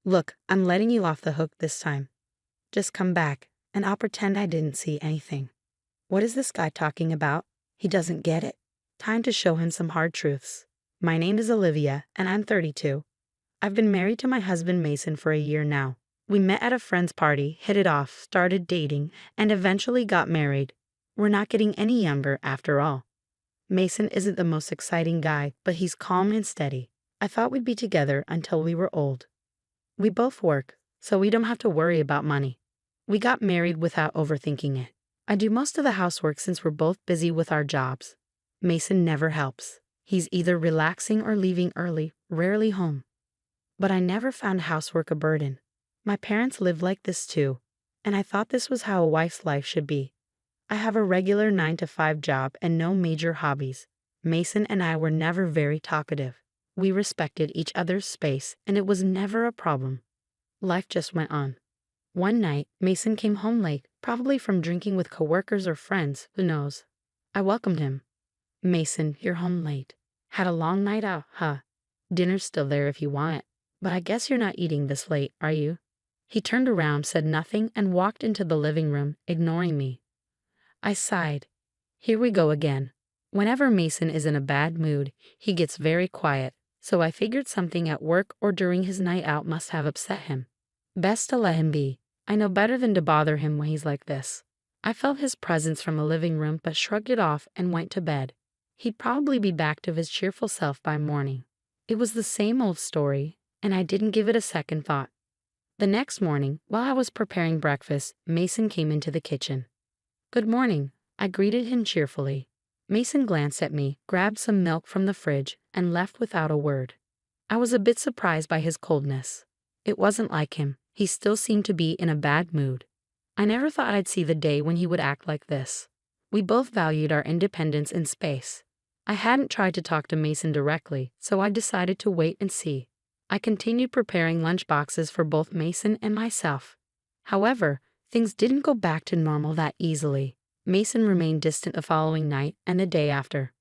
Look, I'm letting you off the hook this time. Just come back, and I'll pretend I didn't see anything. What is this guy talking about? He doesn't get it. Time to show him some hard truths. My name is Olivia, and I'm 32. I've been married to my husband Mason for a year now. We met at a friend's party, hit it off, started dating, and eventually got married. We're not getting any younger after all. Mason isn't the most exciting guy, but he's calm and steady. I thought we'd be together until we were old. We both work, so we don't have to worry about money. We got married without overthinking it. I do most of the housework since we're both busy with our jobs. Mason never helps. He's either relaxing or leaving early, rarely home. But I never found housework a burden. My parents lived like this too, and I thought this was how a wife's life should be. I have a regular 9-to-5 job and no major hobbies. Mason and I were never very talkative. We respected each other's space, and it was never a problem. Life just went on. One night, Mason came home late, probably from drinking with coworkers or friends, who knows. I welcomed him. Mason, you're home late. Had a long night out, huh? Dinner's still there if you want it. But I guess you're not eating this late, are you? He turned around, said nothing, and walked into the living room, ignoring me. I sighed. Here we go again. Whenever Mason is in a bad mood, he gets very quiet, so I figured something at work or during his night out must have upset him. Best to let him be. I know better than to bother him when he's like this. I felt his presence from the living room but shrugged it off and went to bed. He'd probably be back to his cheerful self by morning. It was the same old story, and I didn't give it a second thought. The next morning, while I was preparing breakfast, Mason came into the kitchen. Good morning, I greeted him cheerfully. Mason glanced at me, grabbed some milk from the fridge, and left without a word. I was a bit surprised by his coldness. It wasn't like him. He still seemed to be in a bad mood. I never thought I'd see the day when he would act like this. We both valued our independence and space. I hadn't tried to talk to Mason directly, so I decided to wait and see. I continued preparing lunch boxes for both Mason and myself. However, things didn't go back to normal that easily. Mason remained distant the following night and the day after.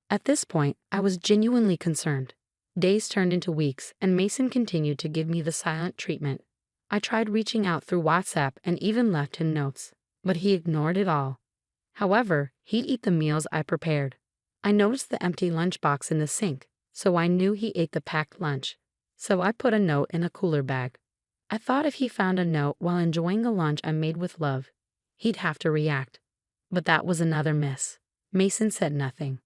At this point, I was genuinely concerned. Days turned into weeks, and Mason continued to give me the silent treatment. I tried reaching out through WhatsApp and even left him notes, but he ignored it all. However, he'd eat the meals I prepared. I noticed the empty lunchbox in the sink, so I knew he ate the packed lunch. So I put a note in a cooler bag. I thought if he found a note while enjoying a lunch I made with love, he'd have to react. But that was another miss. Mason said nothing.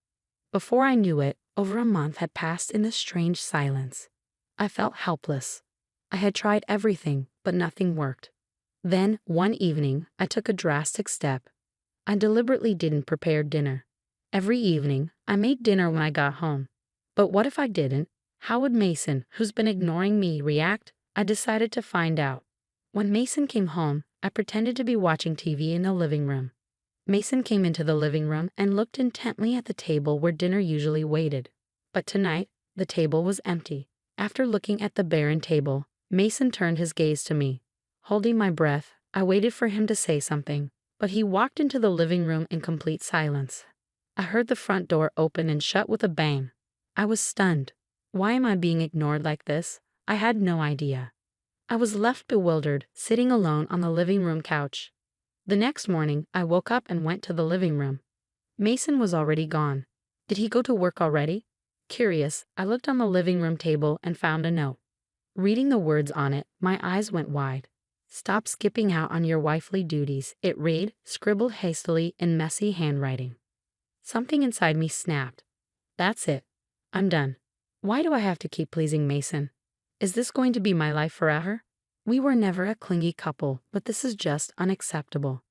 Before I knew it, over a month had passed in this strange silence. I felt helpless. I had tried everything, but nothing worked. Then, one evening, I took a drastic step. I deliberately didn't prepare dinner. Every evening, I made dinner when I got home. But what if I didn't? How would Mason, who's been ignoring me, react? I decided to find out. When Mason came home, I pretended to be watching TV in the living room. Mason came into the living room and looked intently at the table where dinner usually waited. But tonight, the table was empty. After looking at the barren table, Mason turned his gaze to me. Holding my breath, I waited for him to say something, but he walked into the living room in complete silence. I heard the front door open and shut with a bang. I was stunned. Why am I being ignored like this? I had no idea. I was left bewildered, sitting alone on the living room couch. The next morning, I woke up and went to the living room. Mason was already gone. Did he go to work already? Curious, I looked on the living room table and found a note. Reading the words on it, my eyes went wide. Stop skipping out on your wifely duties, it read, scribbled hastily in messy handwriting. Something inside me snapped. That's it. I'm done. Why do I have to keep pleasing Mason? Is this going to be my life forever? We were never a clingy couple, but this is just unacceptable.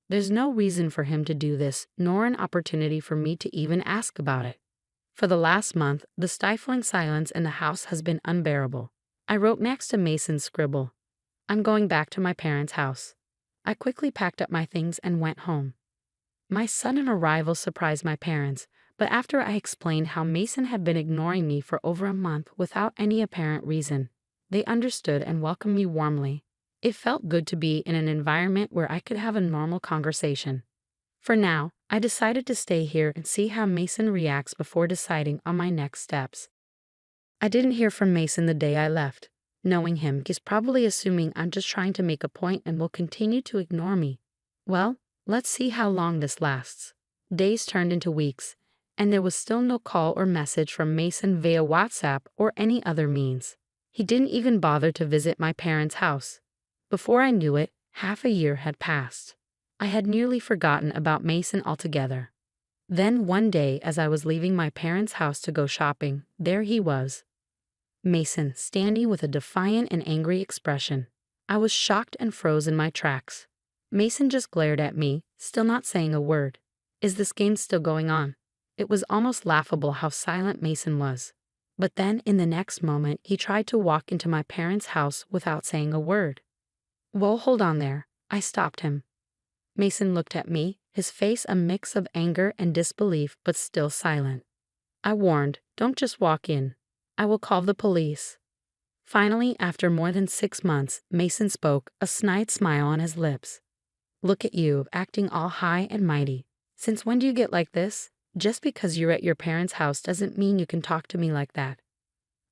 There's no reason for him to do this, nor an opportunity for me to even ask about it. For the last month, the stifling silence in the house has been unbearable. I wrote next to Mason's scribble, I'm going back to my parents' house. I quickly packed up my things and went home. My sudden arrival surprised my parents, but after I explained how Mason had been ignoring me for over a month without any apparent reason, they understood and welcomed me warmly. It felt good to be in an environment where I could have a normal conversation. For now, I decided to stay here and see how Mason reacts before deciding on my next steps. I didn't hear from Mason the day I left. Knowing him, he's probably assuming I'm just trying to make a point and will continue to ignore me. Well, let's see how long this lasts. Days turned into weeks, and there was still no call or message from Mason via WhatsApp or any other means. He didn't even bother to visit my parents' house. Before I knew it, half a year had passed. I had nearly forgotten about Mason altogether. Then one day, as I was leaving my parents' house to go shopping, there he was. Mason, standing with a defiant and angry expression. I was shocked and froze in my tracks. Mason just glared at me, still not saying a word. Is this game still going on? It was almost laughable how silent Mason was. But then, in the next moment, he tried to walk into my parents' house without saying a word. Whoa, hold on there. I stopped him. Mason looked at me, his face a mix of anger and disbelief, but still silent. I warned, don't just walk in. I will call the police. Finally, after more than 6 months, Mason spoke, a snide smile on his lips. Look at you, acting all high and mighty. Since when do you get like this? Just because you're at your parents' house doesn't mean you can talk to me like that.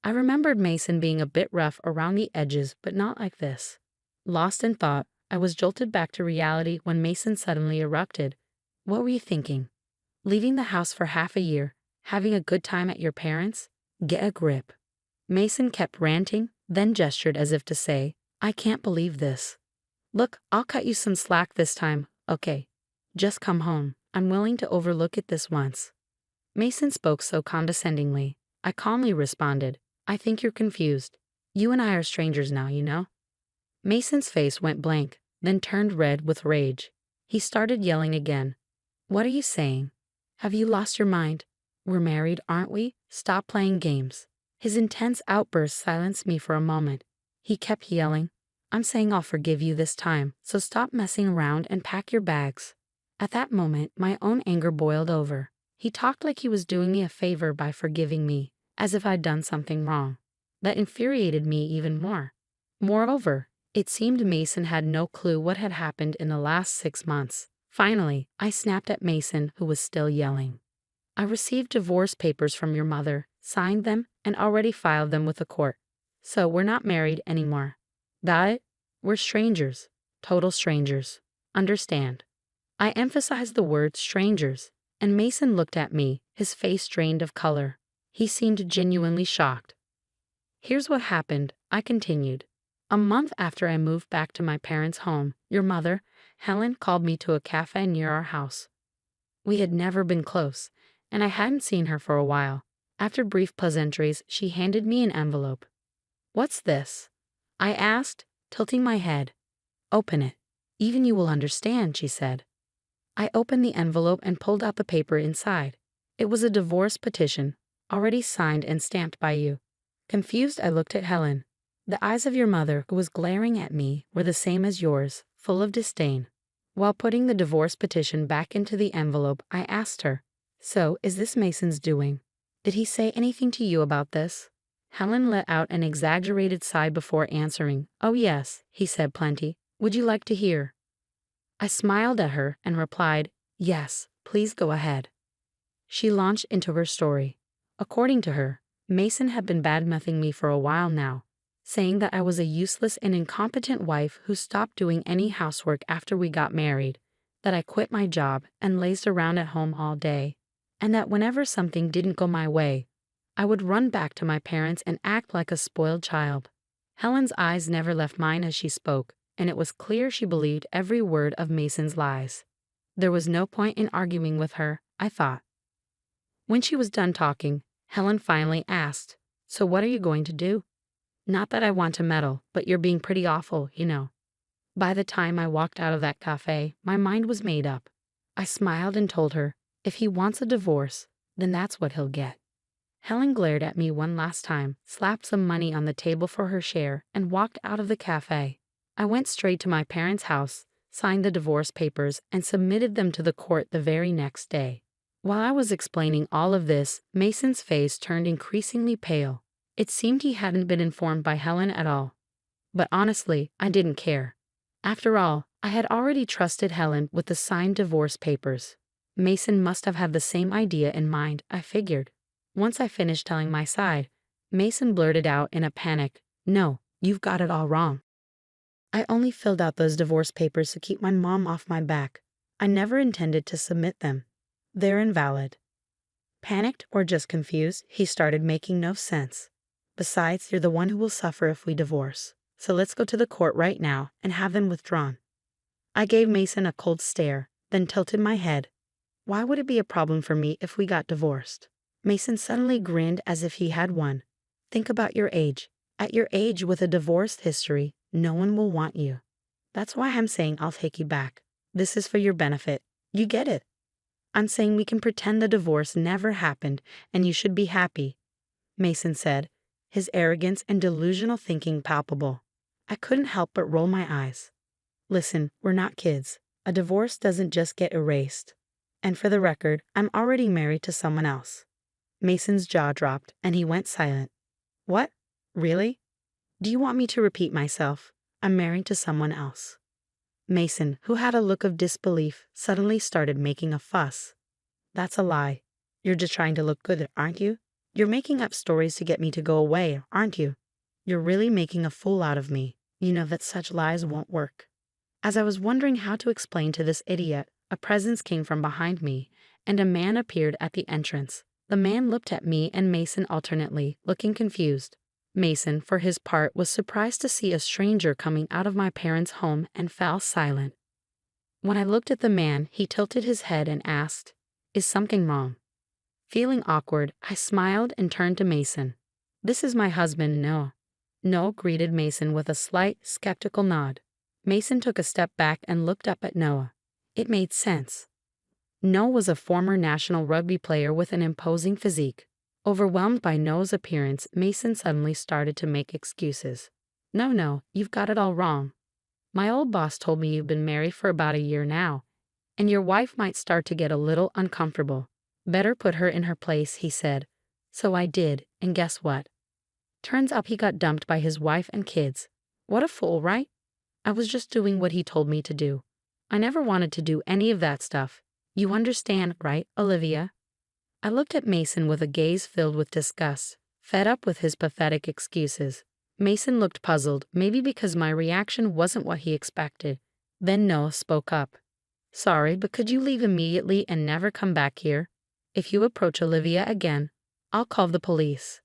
I remembered Mason being a bit rough around the edges, but not like this. Lost in thought, I was jolted back to reality when Mason suddenly erupted. What were you thinking? Leaving the house for half a year, having a good time at your parents'? Get a grip. Mason kept ranting, then gestured as if to say, I can't believe this. Look, I'll cut you some slack this time, okay? Just come home. I'm willing to overlook it this once. Mason spoke so condescendingly. I calmly responded, I think you're confused. You and I are strangers now, you know? Mason's face went blank, then turned red with rage. He started yelling again. What are you saying? Have you lost your mind? We're married, aren't we? Stop playing games. His intense outburst silenced me for a moment. He kept yelling, I'm saying I'll forgive you this time, so stop messing around and pack your bags. At that moment, my own anger boiled over. He talked like he was doing me a favor by forgiving me, as if I'd done something wrong. That infuriated me even more. Moreover, it seemed Mason had no clue what had happened in the last 6 months. Finally, I snapped at Mason, who was still yelling. I received divorce papers from your mother, signed them, and already filed them with the court. So we're not married anymore. Got it? We're strangers. Total strangers. Understand? I emphasized the word strangers, and Mason looked at me, his face drained of color. He seemed genuinely shocked. Here's what happened, I continued. A month after I moved back to my parents' home, your mother, Helen, called me to a cafe near our house. We had never been close, and I hadn't seen her for a while. After brief pleasantries, she handed me an envelope. What's this? I asked, tilting my head. Open it. Even you will understand, she said. I opened the envelope and pulled out the paper inside. It was a divorce petition, already signed and stamped by you. Confused, I looked at Helen. The eyes of your mother, who was glaring at me, were the same as yours, full of disdain. While putting the divorce petition back into the envelope, I asked her, So, is this Mason's doing? Did he say anything to you about this? Helen let out an exaggerated sigh before answering. Oh yes, he said plenty. Would you like to hear? I smiled at her and replied, Yes, please go ahead. She launched into her story. According to her, Mason had been bad-mouthing me for a while now, saying that I was a useless and incompetent wife who stopped doing any housework after we got married, that I quit my job and lazed around at home all day, and that whenever something didn't go my way, I would run back to my parents and act like a spoiled child. Helen's eyes never left mine as she spoke, and it was clear she believed every word of Mason's lies. There was no point in arguing with her, I thought. When she was done talking, Helen finally asked, So what are you going to do? Not that I want to meddle, but you're being pretty awful, you know. By the time I walked out of that cafe, my mind was made up. I smiled and told her, if he wants a divorce, then that's what he'll get. Helen glared at me one last time, slapped some money on the table for her share, and walked out of the cafe. I went straight to my parents' house, signed the divorce papers, and submitted them to the court the very next day. While I was explaining all of this, Mason's face turned increasingly pale. It seemed he hadn't been informed by Helen at all. But honestly, I didn't care. After all, I had already trusted Helen with the signed divorce papers. Mason must have had the same idea in mind, I figured. Once I finished telling my side, Mason blurted out in a panic, No, You've got it all wrong. I only filled out those divorce papers to keep my mom off my back. I never intended to submit them. They're invalid. Panicked or just confused, he started making no sense. Besides, you're the one who will suffer if we divorce. So let's go to the court right now and have them withdrawn. I gave Mason a cold stare, then tilted my head. Why would it be a problem for me if we got divorced? Mason suddenly grinned as if he had won. Think about your age. At your age with a divorced history, no one will want you. That's why I'm saying I'll take you back. This is for your benefit. You get it. I'm saying we can pretend the divorce never happened and you should be happy, Mason said, his arrogance and delusional thinking palpable. I couldn't help but roll my eyes. Listen, we're not kids. A divorce doesn't just get erased. And for the record, I'm already married to someone else. Mason's jaw dropped and he went silent. What? Really? Do you want me to repeat myself? I'm married to someone else. Mason, who had a look of disbelief, suddenly started making a fuss. That's a lie. You're just trying to look good, aren't you? You're making up stories to get me to go away, aren't you? You're really making a fool out of me. You know that such lies won't work. As I was wondering how to explain to this idiot, a presence came from behind me, and a man appeared at the entrance. The man looked at me and Mason alternately, looking confused. Mason, for his part, was surprised to see a stranger coming out of my parents' home and fell silent. When I looked at the man, he tilted his head and asked, "Is something wrong?" Feeling awkward, I smiled and turned to Mason. "This is my husband, Noah." Noah greeted Mason with a slight, skeptical nod. Mason took a step back and looked up at Noah. It made sense. Noah was a former national rugby player with an imposing physique. Overwhelmed by Noah's appearance, Mason suddenly started to make excuses. No, you've got it all wrong. My old boss told me you've been married for about a year now, and your wife might start to get a little uncomfortable. Better put her in her place, he said. So I did, and guess what? Turns out he got dumped by his wife and kids. What a fool, right? I was just doing what he told me to do. I never wanted to do any of that stuff. You understand, right, Olivia? I looked at Mason with a gaze filled with disgust, fed up with his pathetic excuses. Mason looked puzzled, maybe because my reaction wasn't what he expected. Then Noah spoke up. Sorry, but could you leave immediately and never come back here? If you approach Olivia again, I'll call the police.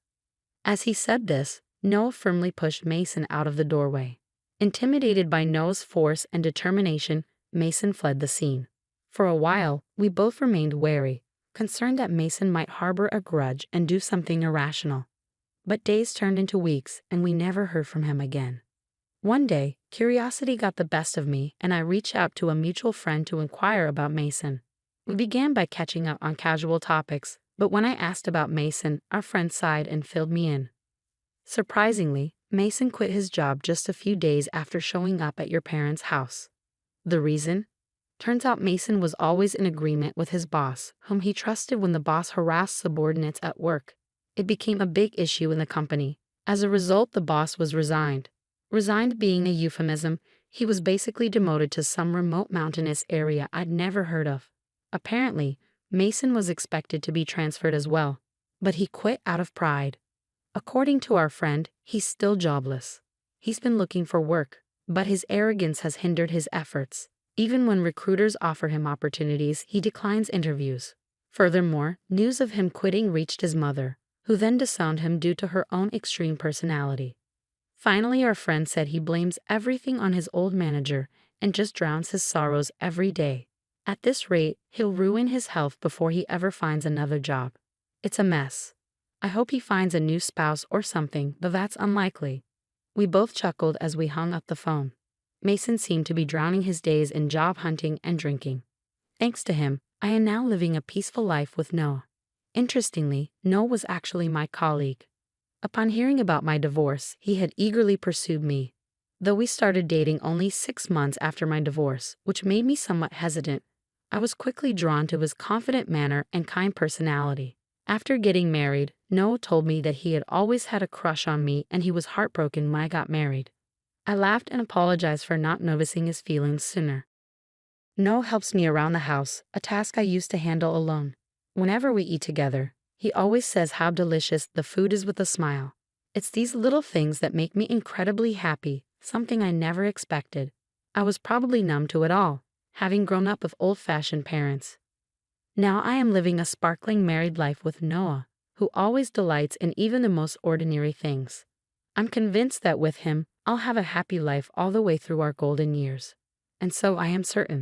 As he said this, Noah firmly pushed Mason out of the doorway. Intimidated by Noah's force and determination, Mason fled the scene. For a while, we both remained wary, concerned that Mason might harbor a grudge and do something irrational. But days turned into weeks, and we never heard from him again. One day, curiosity got the best of me, and I reached out to a mutual friend to inquire about Mason. We began by catching up on casual topics, but when I asked about Mason, our friend sighed and filled me in. Surprisingly, Mason quit his job just a few days after showing up at your parents' house. The reason? Turns out Mason was always in agreement with his boss, whom he trusted when the boss harassed subordinates at work. It became a big issue in the company. As a result, the boss was resigned. Resigned being a euphemism, he was basically demoted to some remote mountainous area I'd never heard of. Apparently, Mason was expected to be transferred as well, but he quit out of pride. According to our friend, he's still jobless. He's been looking for work, but his arrogance has hindered his efforts. Even when recruiters offer him opportunities, he declines interviews. Furthermore, news of him quitting reached his mother, who then disowned him due to her own extreme personality. Finally, our friend said he blames everything on his old manager and just drowns his sorrows every day. At this rate, he'll ruin his health before he ever finds another job. It's a mess. I hope he finds a new spouse or something, but that's unlikely. We both chuckled as we hung up the phone. Mason seemed to be drowning his days in job hunting and drinking. Thanks to him, I am now living a peaceful life with Noah. Interestingly, Noah was actually my colleague. Upon hearing about my divorce, he had eagerly pursued me. Though we started dating only 6 months after my divorce, which made me somewhat hesitant, I was quickly drawn to his confident manner and kind personality. After getting married, Noah told me that he had always had a crush on me and he was heartbroken when I got married. I laughed and apologized for not noticing his feelings sooner. Noah helps me around the house, a task I used to handle alone. Whenever we eat together, he always says how delicious the food is with a smile. It's these little things that make me incredibly happy, something I never expected. I was probably numb to it all, having grown up with old-fashioned parents. Now I am living a sparkling married life with Noah, who always delights in even the most ordinary things. I'm convinced that with him, I'll have a happy life all the way through our golden years. And so I am certain.